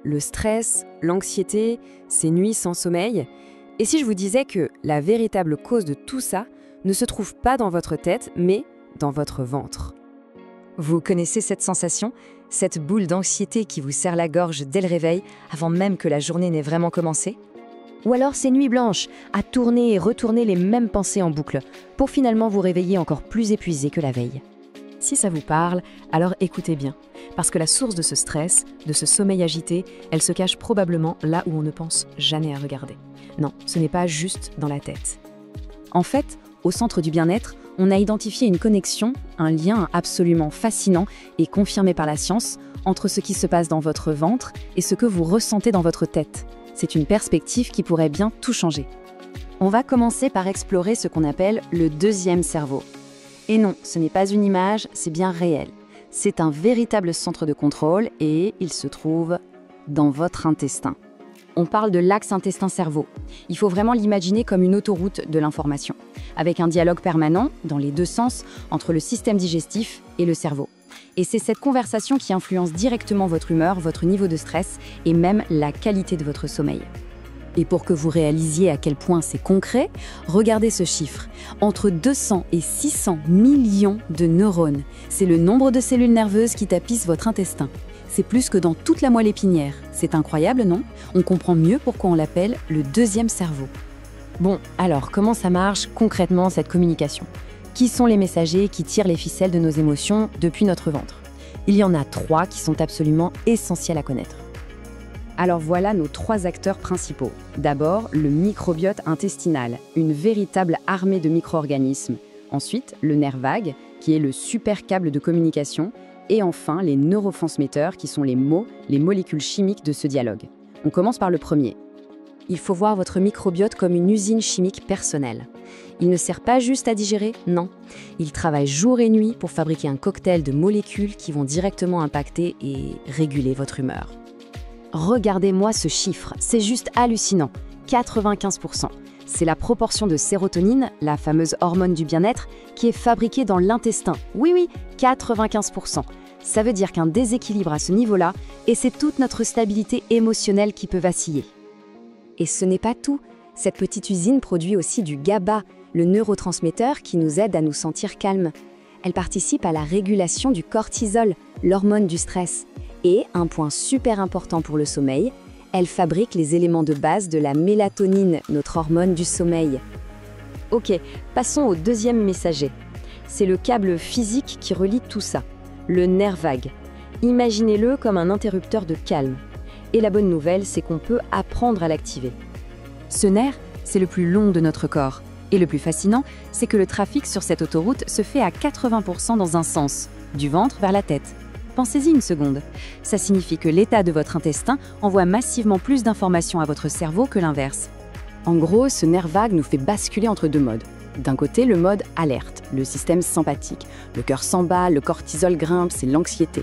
le stress, l'anxiété, ces nuits sans sommeil. Et si je vous disais que la véritable cause de tout ça ne se trouve pas dans votre tête, mais dans votre ventre? Vous connaissez cette sensation? Cette boule d'anxiété qui vous serre la gorge dès le réveil, avant même que la journée n'ait vraiment commencé? Ou alors ces nuits blanches, à tourner et retourner les mêmes pensées en boucle, pour finalement vous réveiller encore plus épuisé que la veille? Si ça vous parle, alors écoutez bien, parce que la source de ce stress, de ce sommeil agité, elle se cache probablement là où on ne pense jamais à regarder. Non, ce n'est pas juste dans la tête. En fait, au centre du bien-être, on a identifié une connexion, un lien absolument fascinant et confirmé par la science entre ce qui se passe dans votre ventre et ce que vous ressentez dans votre tête. C'est une perspective qui pourrait bien tout changer. On va commencer par explorer ce qu'on appelle le deuxième cerveau. Et non, ce n'est pas une image, c'est bien réel. C'est un véritable centre de contrôle et il se trouve dans votre intestin. On parle de l'axe intestin-cerveau. Il faut vraiment l'imaginer comme une autoroute de l'information, avec un dialogue permanent, dans les deux sens, entre le système digestif et le cerveau. Et c'est cette conversation qui influence directement votre humeur, votre niveau de stress et même la qualité de votre sommeil. Et pour que vous réalisiez à quel point c'est concret, regardez ce chiffre. Entre 200 et 600 millions de neurones. C'est le nombre de cellules nerveuses qui tapissent votre intestin. C'est plus que dans toute la moelle épinière. C'est incroyable, non? On comprend mieux pourquoi on l'appelle le deuxième cerveau. Bon, alors comment ça marche concrètement cette communication? Qui sont les messagers qui tirent les ficelles de nos émotions depuis notre ventre? Il y en a 3 qui sont absolument essentiels à connaître. Alors voilà nos 3 acteurs principaux. D'abord, le microbiote intestinal, une véritable armée de micro-organismes. Ensuite, le nerf vague, qui est le super câble de communication. Et enfin, les neurotransmetteurs, qui sont les mots, les molécules chimiques de ce dialogue. On commence par le premier. Il faut voir votre microbiote comme une usine chimique personnelle. Il ne sert pas juste à digérer, non. Il travaille jour et nuit pour fabriquer un cocktail de molécules qui vont directement impacter et réguler votre humeur. Regardez-moi ce chiffre, c'est juste hallucinant. 95%. C'est la proportion de sérotonine, la fameuse hormone du bien-être, qui est fabriquée dans l'intestin. Oui, 95%. Ça veut dire qu'un déséquilibre à ce niveau-là, et c'est toute notre stabilité émotionnelle qui peut vaciller. Et ce n'est pas tout. Cette petite usine produit aussi du GABA, le neurotransmetteur qui nous aide à nous sentir calmes. Elle participe à la régulation du cortisol, l'hormone du stress. Et, un point super important pour le sommeil, elle fabrique les éléments de base de la mélatonine, notre hormone du sommeil. Ok, passons au deuxième messager. C'est le câble physique qui relie tout ça, le nerf vague. Imaginez-le comme un interrupteur de calme. Et la bonne nouvelle, c'est qu'on peut apprendre à l'activer. Ce nerf, c'est le plus long de notre corps. Et le plus fascinant, c'est que le trafic sur cette autoroute se fait à 80% dans un sens, du ventre vers la tête. Pensez-y une seconde. Ça signifie que l'état de votre intestin envoie massivement plus d'informations à votre cerveau que l'inverse. En gros, ce nerf vague nous fait basculer entre 2 modes. D'un côté, le mode alerte, le système sympathique. Le cœur s'emballe, le cortisol grimpe, c'est l'anxiété.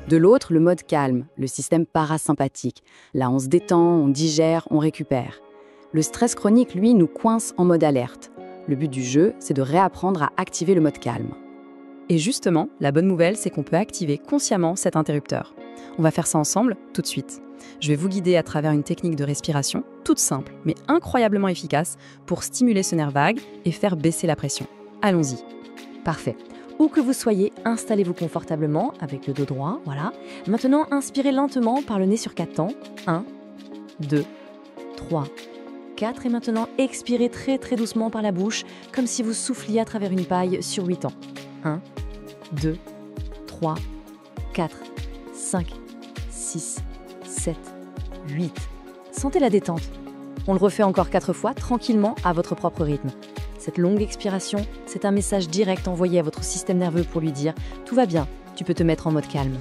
De l'autre, le mode calme, le système parasympathique. Là, on se détend, on digère, on récupère. Le stress chronique, lui, nous coince en mode alerte. Le but du jeu, c'est de réapprendre à activer le mode calme. Et justement, la bonne nouvelle, c'est qu'on peut activer consciemment cet interrupteur. On va faire ça ensemble, tout de suite. Je vais vous guider à travers une technique de respiration, toute simple, mais incroyablement efficace, pour stimuler ce nerf vague et faire baisser la pression. Allons-y. Parfait. Où que vous soyez, installez-vous confortablement, avec le dos droit, voilà. Maintenant, inspirez lentement par le nez sur 4 temps. 1, 2, 3, 4. Et maintenant, expirez très très doucement par la bouche, comme si vous souffliez à travers une paille sur 8 temps. 1, 2, 3, 4, 5, 6, 7, 8. Sentez la détente. On le refait encore 4 fois, tranquillement, à votre propre rythme. Cette longue expiration, c'est un message direct envoyé à votre système nerveux pour lui dire « Tout va bien, tu peux te mettre en mode calme ».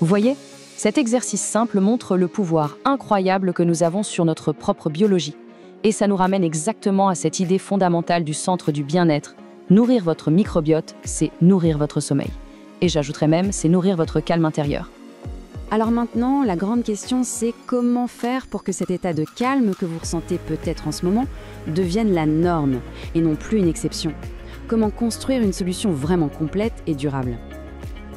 Vous voyez ? Cet exercice simple montre le pouvoir incroyable que nous avons sur notre propre biologie. Et ça nous ramène exactement à cette idée fondamentale du centre du bien-être. Nourrir votre microbiote, c'est nourrir votre sommeil. Et j'ajouterais même, c'est nourrir votre calme intérieur. Alors maintenant, la grande question, c'est comment faire pour que cet état de calme que vous ressentez peut-être en ce moment devienne la norme et non plus une exception? Comment construire une solution vraiment complète et durable?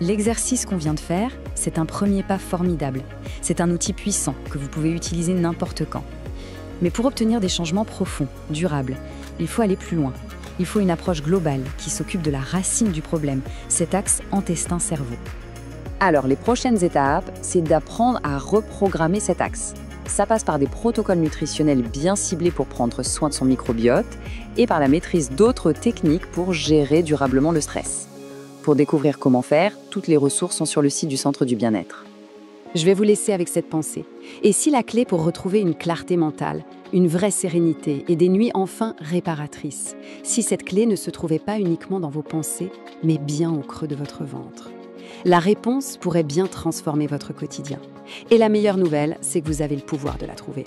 L'exercice qu'on vient de faire, c'est un premier pas formidable. C'est un outil puissant que vous pouvez utiliser n'importe quand. Mais pour obtenir des changements profonds, durables, il faut aller plus loin. Il faut une approche globale qui s'occupe de la racine du problème, cet axe intestin-cerveau. Alors, les prochaines étapes, c'est d'apprendre à reprogrammer cet axe. Ça passe par des protocoles nutritionnels bien ciblés pour prendre soin de son microbiote et par la maîtrise d'autres techniques pour gérer durablement le stress. Pour découvrir comment faire, toutes les ressources sont sur le site du Centre du Bien-être. Je vais vous laisser avec cette pensée. Et si la clé pour retrouver une clarté mentale, une vraie sérénité et des nuits enfin réparatrices, si cette clé ne se trouvait pas uniquement dans vos pensées, mais bien au creux de votre ventre? La réponse pourrait bien transformer votre quotidien. Et la meilleure nouvelle, c'est que vous avez le pouvoir de la trouver.